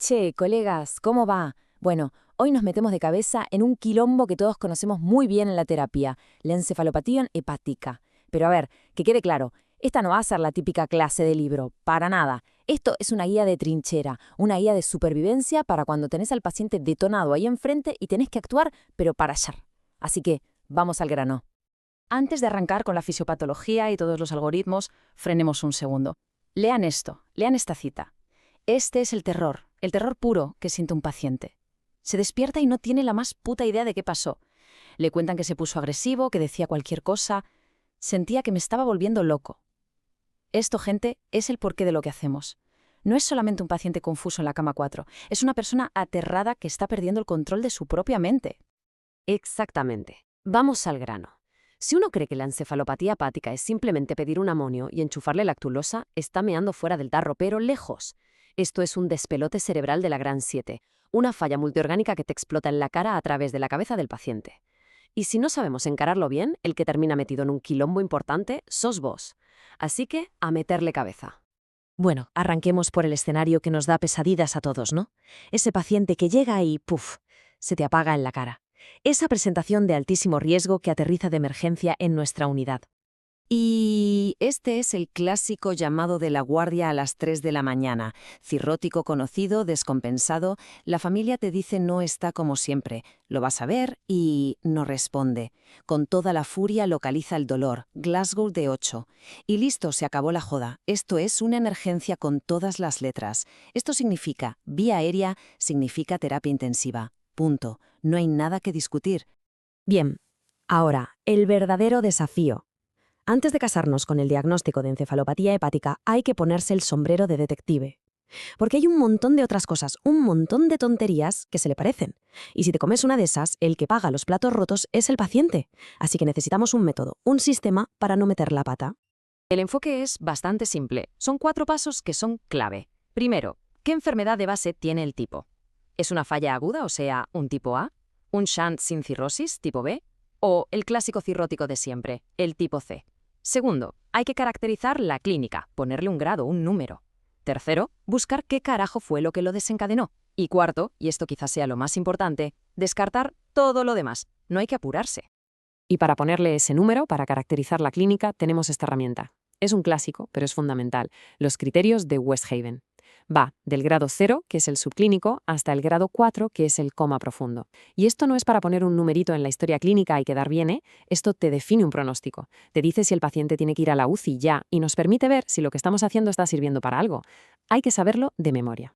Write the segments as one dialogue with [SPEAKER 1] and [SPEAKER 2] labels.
[SPEAKER 1] Che, colegas, ¿cómo va? Bueno, hoy nos metemos de cabeza en un quilombo que todos conocemos muy bien en la terapia, la encefalopatía hepática. Pero a ver, que quede claro, esta no va a ser la típica clase de libro, para nada. Esto es una guía de trinchera, una guía de supervivencia para cuando tenés al paciente detonado ahí enfrente y tenés que actuar, pero para ayer. Así que, vamos al grano.
[SPEAKER 2] Antes de arrancar con la fisiopatología y todos los algoritmos, frenemos un segundo. Lean esto, lean esta cita. Este es el terror puro que siente un paciente. Se despierta y no tiene la más puta idea de qué pasó. Le cuentan que se puso agresivo, que decía cualquier cosa. Sentía que me estaba volviendo loco. Esto, gente, es el porqué de lo que hacemos. No es solamente un paciente confuso en la cama 4, es una persona aterrada que está perdiendo el control de su propia mente.
[SPEAKER 3] Exactamente. Vamos al grano. Si uno cree que la encefalopatía hepática es simplemente pedir un amonio y enchufarle lactulosa, está meando fuera del tarro, pero lejos. Esto es un despelote cerebral de la gran 7, una falla multiorgánica que te explota en la cara a través de la cabeza del paciente. Y si no sabemos encararlo bien, el que termina metido en un quilombo importante sos vos. Así que, a meterle cabeza.
[SPEAKER 4] Bueno, arranquemos por el escenario que nos da pesadillas a todos, ¿no? Ese paciente que llega y ¡puf!, se te apaga en la cara. Esa presentación de altísimo riesgo que aterriza de emergencia en nuestra unidad.
[SPEAKER 3] Y este es el clásico llamado de la guardia a las 3 de la mañana. Cirrótico conocido, descompensado. La familia te dice no está como siempre. Lo vas a ver y no responde. Con toda la furia localiza el dolor. Glasgow de 8. Y listo, se acabó la joda. Esto es una emergencia con todas las letras. Esto significa vía aérea, significa terapia intensiva. Punto. No hay nada que discutir.
[SPEAKER 4] Bien, ahora, el verdadero desafío. Antes de casarnos con el diagnóstico de encefalopatía hepática, hay que ponerse el sombrero de detective. Porque hay un montón de otras cosas, un montón de tonterías que se le parecen. Y si te comes una de esas, el que paga los platos rotos es el paciente. Así que necesitamos un método, un sistema para no meter la pata.
[SPEAKER 2] El enfoque es bastante simple. Son 4 pasos que son clave. Primero, ¿qué enfermedad de base tiene el tipo? ¿Es una falla aguda, o sea, un tipo A? ¿Un shunt sin cirrosis, tipo B? ¿O el clásico cirrótico de siempre, el tipo C? Segundo, hay que caracterizar la clínica, ponerle un grado, un número. Tercero, buscar qué carajo fue lo que lo desencadenó. Y cuarto, y esto quizás sea lo más importante, descartar todo lo demás. No hay que apurarse.
[SPEAKER 5] Y para ponerle ese número, para caracterizar la clínica, tenemos esta herramienta. Es un clásico, pero es fundamental. Los criterios de Westhaven. Va del grado 0, que es el subclínico, hasta el grado 4, que es el coma profundo. Y esto no es para poner un numerito en la historia clínica y quedar bien, ¿eh? Esto te define un pronóstico. Te dice si el paciente tiene que ir a la UCI ya y nos permite ver si lo que estamos haciendo está sirviendo para algo. Hay que saberlo de memoria.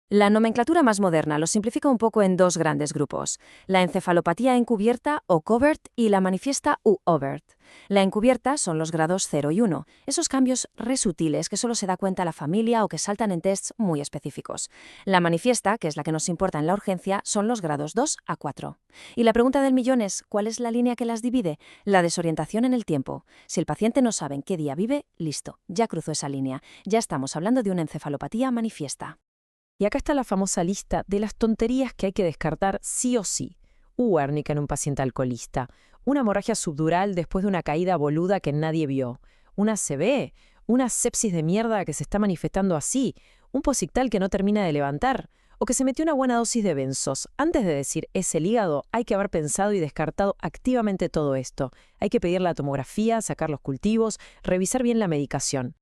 [SPEAKER 1] La nomenclatura más moderna lo simplifica un poco en 2 grandes grupos, la encefalopatía encubierta o covert y la manifiesta u overt. La encubierta son los grados 0 y 1, esos cambios re sutiles que solo se da cuenta la familia o que saltan en tests muy específicos. La manifiesta, que es la que nos importa en la urgencia, son los grados 2 a 4. Y la pregunta del millón es, ¿cuál es la línea que las divide? La desorientación en el tiempo. Si el paciente no sabe en qué día vive, listo, ya cruzó esa línea. Ya estamos hablando de una encefalopatía manifiesta.
[SPEAKER 6] Y acá está la famosa lista de las tonterías que hay que descartar sí o sí. Huérnica en un paciente alcoholista, una hemorragia subdural después de una caída boluda que nadie vio, una CB, una sepsis de mierda que se está manifestando así, un posictal que no termina de levantar, o que se metió una buena dosis de benzos. Antes de decir es el hígado, hay que haber pensado y descartado activamente todo esto. Hay que pedir la tomografía, sacar los cultivos, revisar bien la medicación.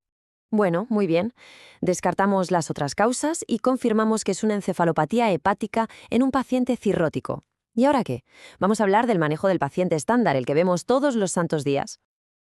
[SPEAKER 3] Bueno, muy bien. Descartamos las otras causas y confirmamos que es una encefalopatía hepática en un paciente cirrótico. ¿Y ahora qué? Vamos a hablar del manejo del paciente estándar, el que vemos todos los santos días.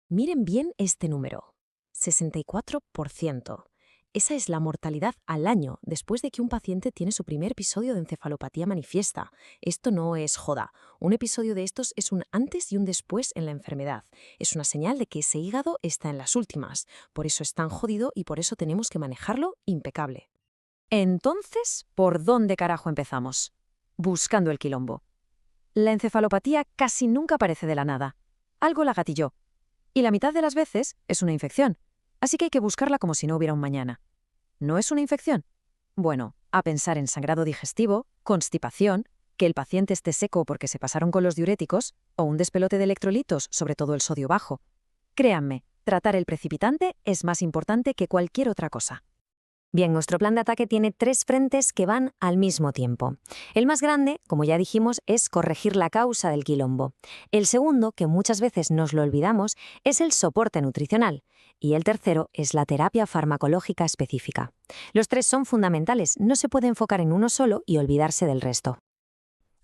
[SPEAKER 4] Miren bien este número. 64%. Esa es la mortalidad al año después de que un paciente tiene su primer episodio de encefalopatía manifiesta. Esto no es joda. Un episodio de estos es un antes y un después en la enfermedad. Es una señal de que ese hígado está en las últimas. Por eso es tan jodido y por eso tenemos que manejarlo impecable.
[SPEAKER 1] Entonces, ¿por dónde carajo empezamos? Buscando el quilombo. La encefalopatía casi nunca aparece de la nada. Algo la gatilló. Y la mitad de las veces es una infección. Así que hay que buscarla como si no hubiera un mañana. ¿No es una infección? Bueno, a pensar en sangrado digestivo, constipación, que el paciente esté seco porque se pasaron con los diuréticos, o un despelote de electrolitos, sobre todo el sodio bajo. Créanme, tratar el precipitante es más importante que cualquier otra cosa. Bien, nuestro plan de ataque tiene 3 frentes que van al mismo tiempo. El más grande, como ya dijimos, es corregir la causa del quilombo. El segundo, que muchas veces nos lo olvidamos, es el soporte nutricional. Y el tercero es la terapia farmacológica específica. Los 3 son fundamentales, no se puede enfocar en uno solo y olvidarse del resto.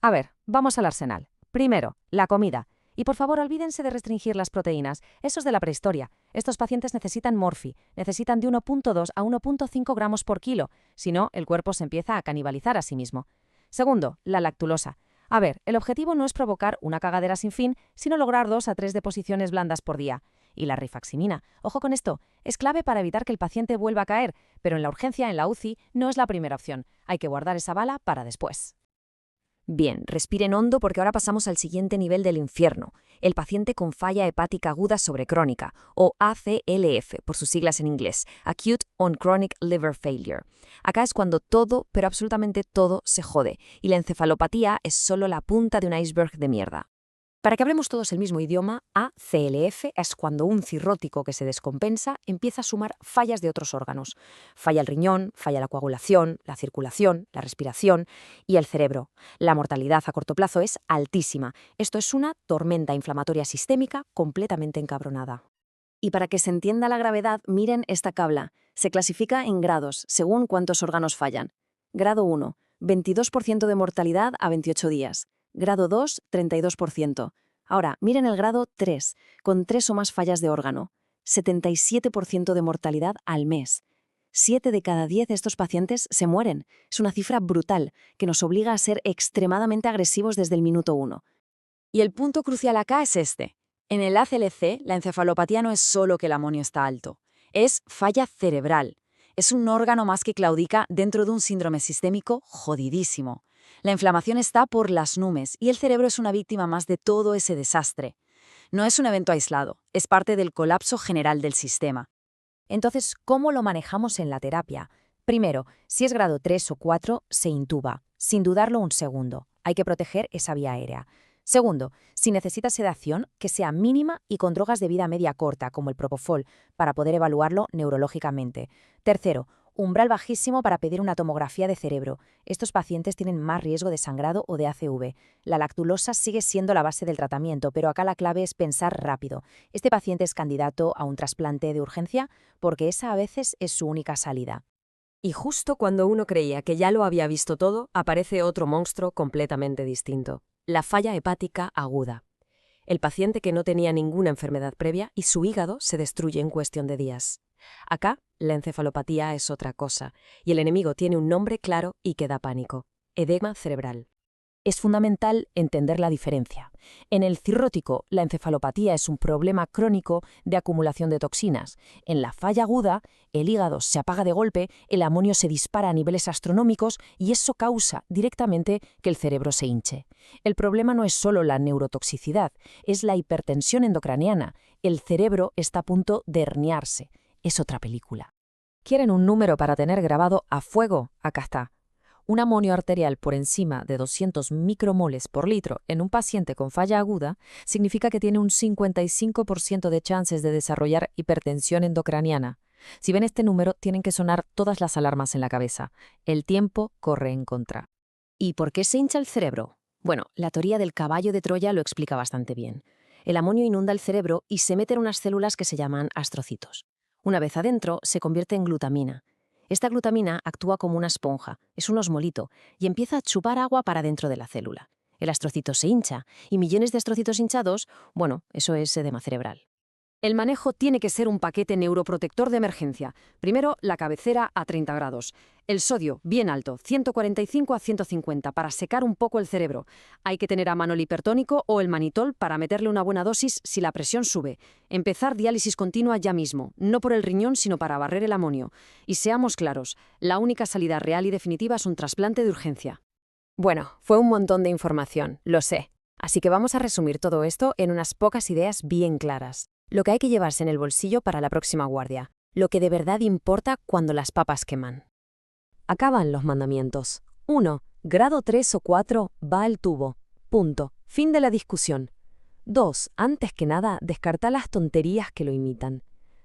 [SPEAKER 2] A ver, vamos al arsenal. Primero, la comida. Y por favor, olvídense de restringir las proteínas. Eso es de la prehistoria. Estos pacientes necesitan morfi, necesitan de 1,2 a 1,5 gramos por kilo. Si no, el cuerpo se empieza a canibalizar a sí mismo. Segundo, la lactulosa. A ver, el objetivo no es provocar una cagadera sin fin, sino lograr 2 a 3 deposiciones blandas por día. Y la rifaximina. Ojo con esto, es clave para evitar que el paciente vuelva a caer, pero en la urgencia, en la UCI, no es la primera opción. Hay que guardar esa bala para después.
[SPEAKER 1] Bien, respiren hondo porque ahora pasamos al siguiente nivel del infierno, el paciente con falla hepática aguda sobre crónica, o ACLF, por sus siglas en inglés, Acute on Chronic Liver Failure. Acá es cuando todo, pero absolutamente todo, se jode, y la encefalopatía es solo la punta de un iceberg de mierda. Para que hablemos todos el mismo idioma, ACLF es cuando un cirrótico que se descompensa empieza a sumar fallas de otros órganos. Falla el riñón, falla la coagulación, la circulación, la respiración y el cerebro. La mortalidad a corto plazo es altísima. Esto es una tormenta inflamatoria sistémica completamente encabronada. Y para que se entienda la gravedad, miren esta tabla. Se clasifica en grados, según cuántos órganos fallan. Grado 1, 22% de mortalidad a 28 días. Grado 2, 32%. Ahora, miren el grado 3, con 3 o más fallas de órgano. 77% de mortalidad al mes. 7 de cada 10 de estos pacientes se mueren. Es una cifra brutal, que nos obliga a ser extremadamente agresivos desde el minuto 1.
[SPEAKER 2] Y el punto crucial acá es este. En el ACLC, la encefalopatía no es solo que el amonio está alto. Es falla cerebral. Es un órgano más que claudica dentro de un síndrome sistémico jodidísimo. La inflamación está por las nubes y el cerebro es una víctima más de todo ese desastre. No es un evento aislado, es parte del colapso general del sistema.
[SPEAKER 1] Entonces, ¿cómo lo manejamos en la terapia? Primero, si es grado 3 o 4, se intuba. Sin dudarlo un segundo. Hay que proteger esa vía aérea. Segundo, si necesita sedación, que sea mínima y con drogas de vida media corta, como el propofol, para poder evaluarlo neurológicamente. Tercero, umbral bajísimo para pedir una tomografía de cerebro. Estos pacientes tienen más riesgo de sangrado o de ACV. La lactulosa sigue siendo la base del tratamiento, pero acá la clave es pensar rápido. Este paciente es candidato a un trasplante de urgencia porque esa a veces es su única salida.
[SPEAKER 7] Y justo cuando uno creía que ya lo había visto todo, aparece otro monstruo completamente distinto. La falla hepática aguda. El paciente que no tenía ninguna enfermedad previa y su hígado se destruye en cuestión de días. Acá, la encefalopatía es otra cosa, y el enemigo tiene un nombre claro y que da pánico: edema cerebral.
[SPEAKER 6] Es fundamental entender la diferencia. En el cirrótico, la encefalopatía es un problema crónico de acumulación de toxinas. En la falla aguda, el hígado se apaga de golpe, el amonio se dispara a niveles astronómicos y eso causa directamente que el cerebro se hinche. El problema no es solo la neurotoxicidad, es la hipertensión endocraniana. El cerebro está a punto de herniarse. Es otra película.
[SPEAKER 7] ¿Quieren un número para tener grabado a fuego? Acá está. Un amonio arterial por encima de 200 micromoles por litro en un paciente con falla aguda significa que tiene un 55% de chances de desarrollar hipertensión endocraniana. Si ven este número, tienen que sonar todas las alarmas en la cabeza. El tiempo corre en contra.
[SPEAKER 1] ¿Y por qué se hincha el cerebro? Bueno, la teoría del caballo de Troya lo explica bastante bien. El amonio inunda el cerebro y se mete en unas células que se llaman astrocitos. Una vez adentro, se convierte en glutamina. Esta glutamina actúa como una esponja, es un osmolito, y empieza a chupar agua para dentro de la célula. El astrocito se hincha, y millones de astrocitos hinchados, bueno, eso es edema cerebral.
[SPEAKER 7] El manejo tiene que ser un paquete neuroprotector de emergencia. Primero, la cabecera a 30 grados. El sodio, bien alto, 145 a 150, para secar un poco el cerebro. Hay que tener a mano el hipertónico o el manitol para meterle una buena dosis si la presión sube. Empezar diálisis continua ya mismo, no por el riñón, sino para barrer el amonio. Y seamos claros, la única salida real y definitiva es un trasplante de urgencia.
[SPEAKER 1] Bueno, fue un montón de información, lo sé. Así que vamos a resumir todo esto en unas pocas ideas bien claras. Lo que hay que llevarse en el bolsillo para la próxima guardia. Lo que de verdad importa cuando las papas queman.
[SPEAKER 7] Acaban los mandamientos. 1. Grado 3 o 4 va al tubo. Punto. Fin de la discusión. 2. Antes que nada, descarta las tonterías que lo imitan.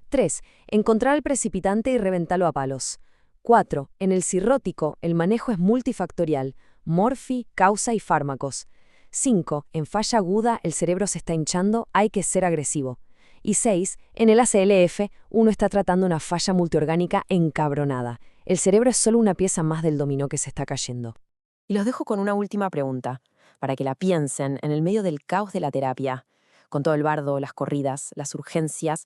[SPEAKER 7] 3. Encontrar el precipitante y reventalo a palos. 4. En el cirrótico, el manejo es multifactorial, morfi, causa y fármacos. 5. En falla aguda, el cerebro se está hinchando, hay que ser agresivo. Y 6. En el ACLF, uno está tratando una falla multiorgánica encabronada. El cerebro es solo una pieza más del dominó que se está cayendo.
[SPEAKER 6] Y los dejo con una última pregunta, para que la piensen en el medio del caos de la terapia. Con todo el bardo, las corridas, las urgencias,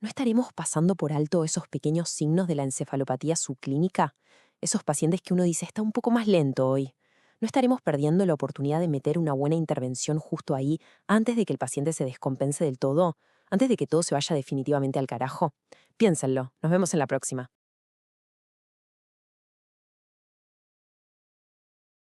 [SPEAKER 6] ¿no estaremos pasando por alto esos pequeños signos de la encefalopatía subclínica? Esos pacientes que uno dice está un poco más lento hoy. ¿No estaremos perdiendo la oportunidad de meter una buena intervención justo ahí antes de que el paciente se descompense del todo? ¿Antes de que todo se vaya definitivamente al carajo? Piénsenlo. Nos vemos en la próxima.